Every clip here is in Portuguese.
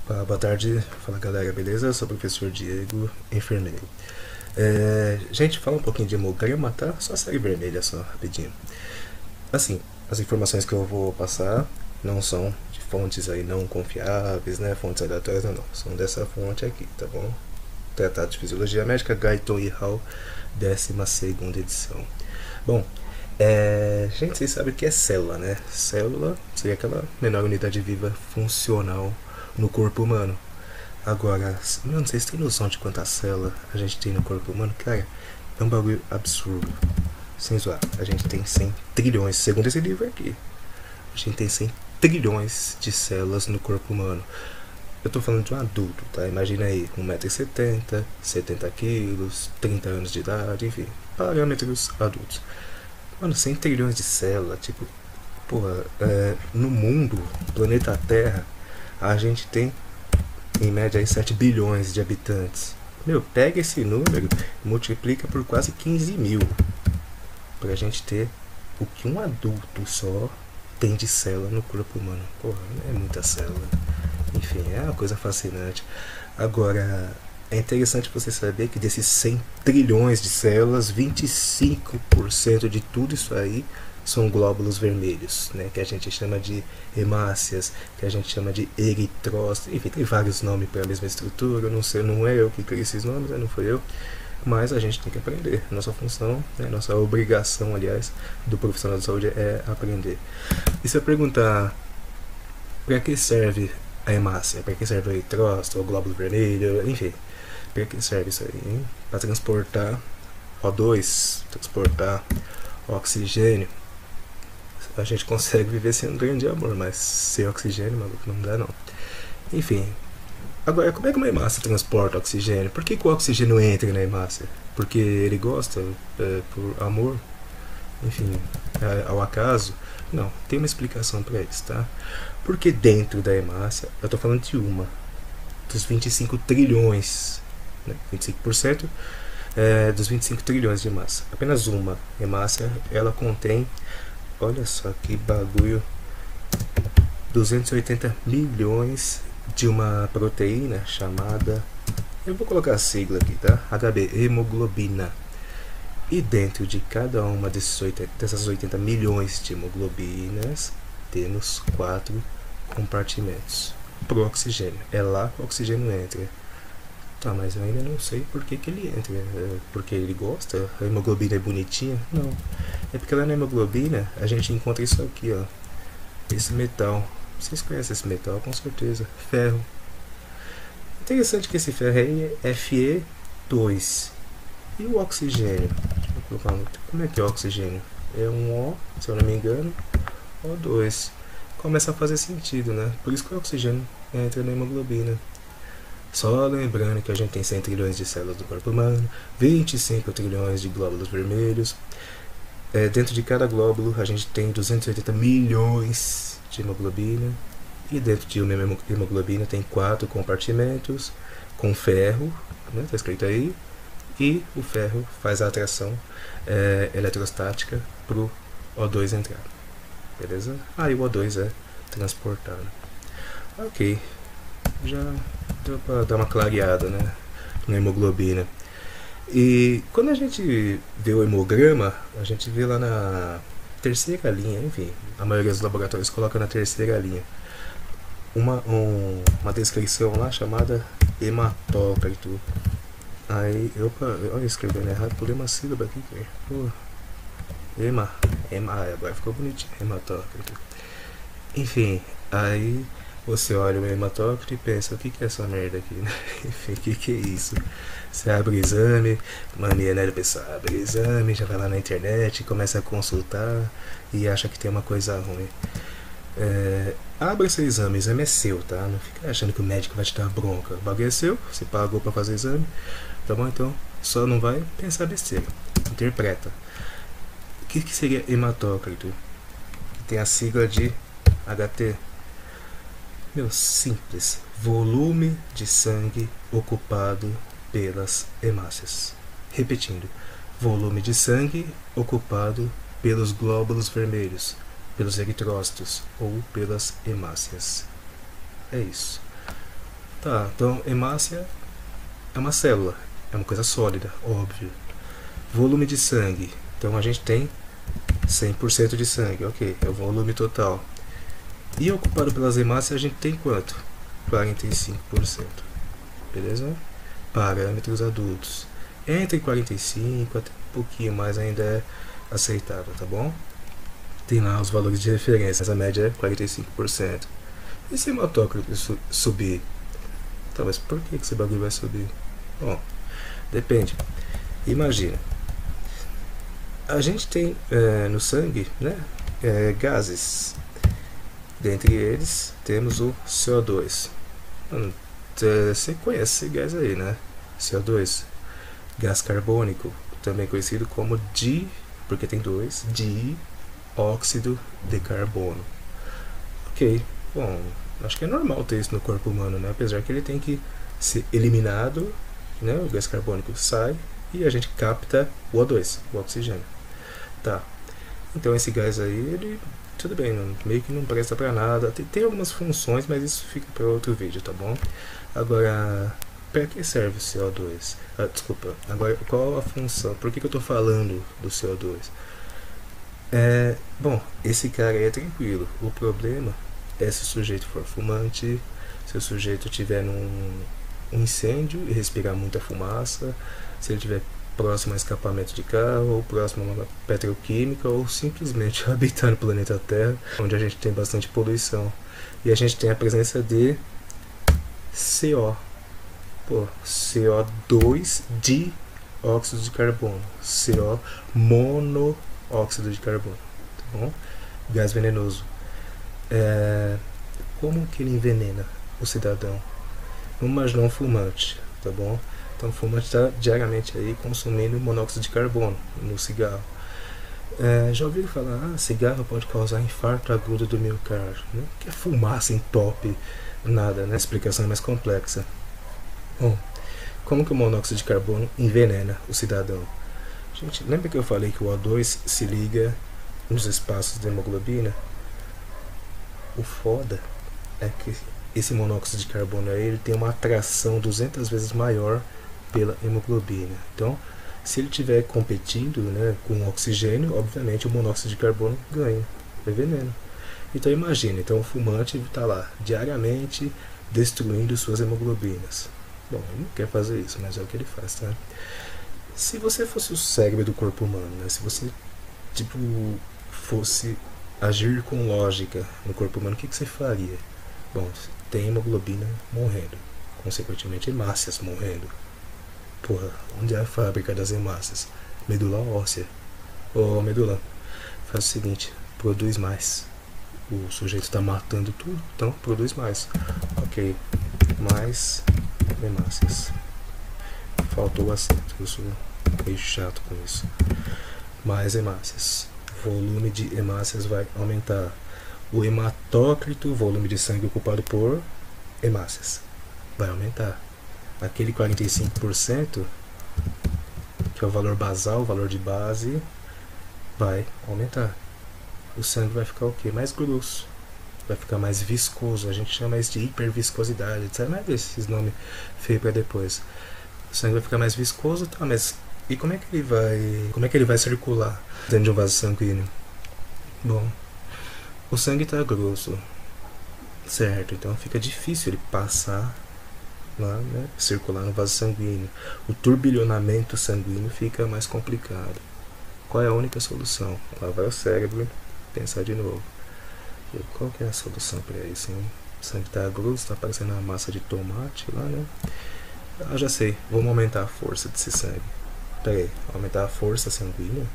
Boa tarde, fala galera, beleza? Eu sou o professor Diego, enfermeiro. Gente, fala um pouquinho de hemograma, tá? Só série vermelha, só, rapidinho. Assim, as informações que eu vou passar não são de fontes aí não confiáveis, né? Fontes aleatórias, não. São dessa fonte aqui, tá bom? Tratado de Fisiologia Médica, Guyton e Hall, 12ª edição. Bom, gente, vocês sabem o que é célula, né? Célula seria aquela menor unidade viva funcional no corpo humano. Agora, eu não sei se tem noção de quanta célula a gente tem no corpo humano. Cara, é um bagulho absurdo. Sem zoar, a gente tem 100 trilhões, segundo esse livro aqui. A gente tem 100 trilhões de células no corpo humano. Eu tô falando de um adulto, tá? Imagina aí, 1,70 m, 70 quilos, 30 anos de idade, enfim, parâmetros adultos. Mano, 100 trilhões de células, tipo, porra, no mundo, planeta Terra, a gente tem em média aí 7 bilhões de habitantes. Meu, pega esse número e multiplica por quase 15 mil pra gente ter o que um adulto só tem de célula no corpo humano. Porra, é muita célula. Enfim, é uma coisa fascinante. Agora, é interessante você saber que desses 100 trilhões de células, 25% de tudo isso aí são glóbulos vermelhos, né, que a gente chama de hemácias, que a gente chama de eritrócitos, enfim, tem vários nomes para a mesma estrutura, não sei, não é eu que criei esses nomes, né, não foi eu, mas a gente tem que aprender. Nossa função, né, nossa obrigação, aliás, do profissional de saúde é aprender. E se eu perguntar para que serve a hemácia, para que serve o eritrócito, o glóbulo vermelho, enfim, para que serve isso aí? Para transportar O2, transportar oxigênio. A gente consegue viver sem um grande amor, mas sem oxigênio, maluco, não dá não. Enfim, agora como é que uma hemácia transporta oxigênio? Por que o oxigênio entra na hemácia? Porque ele gosta, por amor? Enfim, ao acaso? Não, tem uma explicação para isso, tá? Porque dentro da hemácia, eu tô falando de uma, dos 25 trilhões, né? 25% dos 25 trilhões de massa. Apenas uma hemácia, ela contém, olha só que bagulho, 280 milhões de uma proteína chamada, eu vou colocar a sigla aqui, tá? HB, hemoglobina. E dentro de cada uma dessas 80 milhões de hemoglobinas, temos 4 compartimentos para o oxigênio. É lá que o oxigênio entra. Tá, mas eu ainda não sei por que ele entra. Porque ele gosta? A hemoglobina é bonitinha? Não. É porque lá na hemoglobina a gente encontra isso aqui, ó. Esse metal. Vocês conhecem esse metal, com certeza. Ferro. Interessante que esse ferro aí é Fe2. E o oxigênio? Como é que é o oxigênio? É um O, se eu não me engano, O2. Começa a fazer sentido, né? Por isso que o oxigênio entra na hemoglobina. Só lembrando que a gente tem 100 trilhões de células do corpo humano, 25 trilhões de glóbulos vermelhos. Dentro de cada glóbulo a gente tem 280 milhões de hemoglobina. E dentro de uma hemoglobina tem 4 compartimentos com ferro, né, tá escrito aí. E o ferro faz a atração eletrostática para o O2 entrar. Beleza? Aí o O2 é transportado. Ok, já deu para dar uma clareada, né, na hemoglobina. E quando a gente vê o hemograma, a gente vê lá na terceira linha, enfim, a maioria dos laboratórios coloca na terceira linha uma descrição lá chamada hematócrito. Aí, opa, olha, escrevendo errado, pulei uma sílaba aqui, cara. Pô, agora ficou bonitinho, hematócrito. Enfim, aí você olha o hematócrito e pensa, o que é essa merda aqui, né? Enfim, o que é isso? Você abre o exame, mania, né, pessoal? Abre o exame, já vai lá na internet, começa a consultar e acha que tem uma coisa ruim. Abra seu exame, o exame é seu, tá? Não fica achando que o médico vai te dar bronca. O bagulho é seu, você pagou pra fazer o exame, tá bom? Então, só não vai pensar besteira. Interpreta. O que seria hematócrito? Tem a sigla de HT. Meu, simples. Volume de sangue ocupado pelas hemácias. Repetindo. Volume de sangue ocupado pelos glóbulos vermelhos, pelos eritrócitos ou pelas hemácias. É isso. Tá, então hemácia é uma célula, é uma coisa sólida, óbvio. Volume de sangue, então a gente tem 100% de sangue, ok, é o volume total. E ocupado pelas hemácias a gente tem quanto? 45%, beleza? Parâmetros adultos, entre 45 até um pouquinho mais ainda é aceitável, tá bom? Tem lá os valores de referência, essa média é 45%. E se o hematócrito subir? Então, mas por que esse bagulho vai subir? Bom, depende. Imagina, a gente tem no sangue, né, gases. Dentre eles temos o CO2. Você conhece esse gás aí, né? CO2, gás carbônico, também conhecido como porque tem dois, dióxido de carbono. Ok, bom, acho que é normal ter isso no corpo humano, né? Apesar que ele tem que ser eliminado, né? O gás carbônico sai e a gente capta o O2, o oxigênio. Tá, então esse gás aí, ele, tudo bem, meio que não presta pra nada, tem algumas funções, mas isso fica para outro vídeo, tá bom? Agora, para que serve o CO2? Desculpa, agora qual a função? Por que eu tô falando do CO2? Bom, esse cara aí é tranquilo. O problema é se o sujeito for fumante, se o sujeito tiver num incêndio e respirar muita fumaça, se ele tiver próximo a escapamento de carro, ou próximo a uma petroquímica, ou simplesmente habitar no planeta Terra, onde a gente tem bastante poluição. E a gente tem a presença de CO. Pô, CO2 dióxido de carbono. CO monóxido de carbono. Tá bom? Gás venenoso. Como que ele envenena o cidadão? Vamos imaginar um fumante, tá bom? Então o fumante está diariamente aí consumindo monóxido de carbono no cigarro. Já ouviram falar, cigarro pode causar infarto agudo do miocárdio. Não que é fumaça entope nada, né? A explicação é mais complexa. Bom, como que o monóxido de carbono envenena o cidadão? Gente, lembra que eu falei que o O2 se liga nos espaços da hemoglobina? O foda é que esse monóxido de carbono aí, ele tem uma atração 200 vezes maior pela hemoglobina. Então, se ele estiver competindo, né, com o oxigênio, obviamente o monóxido de carbono ganha, é veneno. Então imagine, então o fumante está lá diariamente destruindo suas hemoglobinas. Bom, ele não quer fazer isso, mas é o que ele faz, tá? Se você fosse o cérebro do corpo humano, né, se você fosse agir com lógica no corpo humano, o que você faria? Bom, tem hemoglobina morrendo, consequentemente hemácias morrendo. Porra, onde é a fábrica das hemácias? Medula óssea. Ô, medula, faz o seguinte, produz mais. O sujeito está matando tudo, então produz mais. Ok, mais hemácias. Faltou o acento, eu sou meio chato com isso. Mais hemácias. O volume de hemácias vai aumentar. O hematócrito, o volume de sangue ocupado por hemácias, vai aumentar. Aquele 45%, que é o valor basal, o valor de base, vai aumentar. O sangue vai ficar o quê? Mais grosso, vai ficar mais viscoso. A gente chama isso de hiperviscosidade, sabe? Não é desses nomes feios para depois. O sangue vai ficar mais viscoso, tá? Mas e como é que ele vai circular dentro de um vaso sanguíneo? Bom, o sangue está grosso, certo? Então fica difícil ele passar lá, né, circular no vaso sanguíneo. O turbilhonamento sanguíneo fica mais complicado. Qual é a única solução? Lá vai o cérebro pensar de novo. Qual que é a solução para isso, hein? O sangue está grosso, está parecendo uma massa de tomate lá, né? Ah, já sei, vamos aumentar a força desse sangue. Pera aí, aumentar a força sanguínea?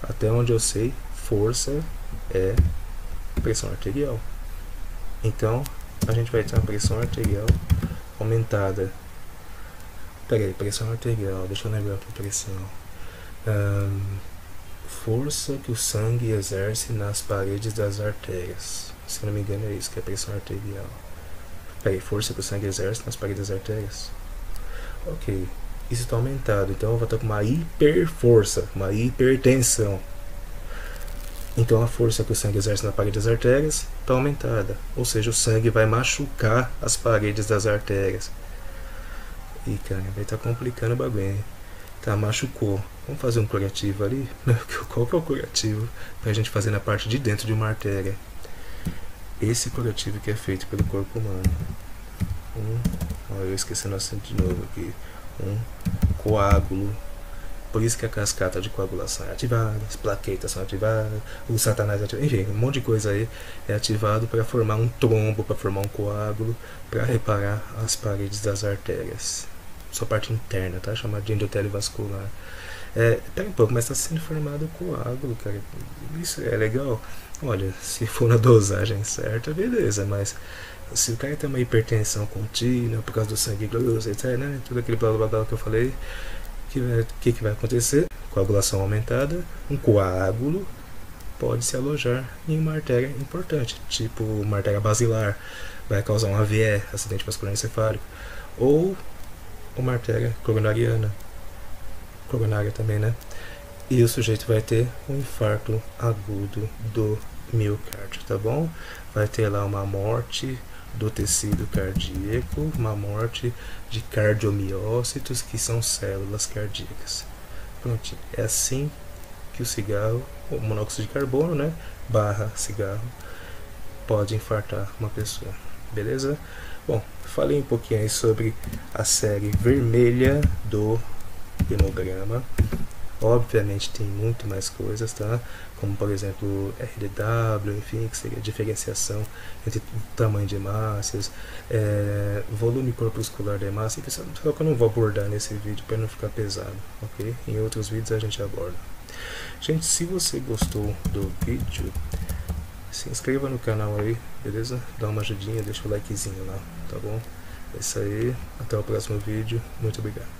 Até onde eu sei, força é pressão arterial. Então, a gente vai ter uma pressão arterial aumentada. Peraí, pressão arterial, deixa eu lembrar a pressão. Força que o sangue exerce nas paredes das artérias. Se eu não me engano é isso que é pressão arterial. Peraí, força que o sangue exerce nas paredes das artérias. Ok, isso está aumentado, então eu vou estar com uma hiperforça, uma hipertensão. Então a força que o sangue exerce na parede das artérias está aumentada, ou seja, o sangue vai machucar as paredes das artérias. E cara, vai estar complicando o bagulho, hein? Tá, machucou. Vamos fazer um curativo ali? Qual que é o curativo pra gente fazer na parte de dentro de uma artéria? Esse curativo que é feito pelo corpo humano. Eu esqueci o acento de novo aqui. Coágulo. Por isso que a cascata de coagulação é ativada, as plaquetas são ativadas, o satanás é ativado, enfim, um monte de coisa aí é ativado para formar um trombo, para formar um coágulo, para reparar as paredes das artérias. Sua parte interna, tá? Chamada de endotélio vascular. Pera um pouco, mas está sendo formado coágulo, cara. Isso é legal? Olha, se for na dosagem certa, beleza, mas se o cara tem uma hipertensão contínua por causa do sangue grosso, etc, né? Tudo aquele blá blá blá que eu falei, que vai acontecer? Coagulação aumentada, um coágulo pode se alojar em uma artéria importante, tipo uma artéria basilar, vai causar um AVE, acidente vascular encefálico, ou uma artéria coronariana, coronária também, né? E o sujeito vai ter um infarto agudo do miocárdio, tá bom? Vai ter lá uma morte do tecido cardíaco, uma morte de cardiomiócitos, que são células cardíacas. Pronto, é assim que o cigarro, o monóxido de carbono, né, barra cigarro, pode infartar uma pessoa, beleza? Bom, falei um pouquinho aí sobre a série vermelha do hemograma. Obviamente tem muito mais coisas, tá? Como por exemplo RDW, enfim, que seria a diferenciação entre tamanho de hemácias, volume corpuscular da hemácia, que só que eu não vou abordar nesse vídeo para não ficar pesado, ok? Em outros vídeos a gente aborda. Gente, se você gostou do vídeo, se inscreva no canal aí, beleza? Dá uma ajudinha, deixa o likezinho lá, tá bom? É isso aí, até o próximo vídeo, muito obrigado.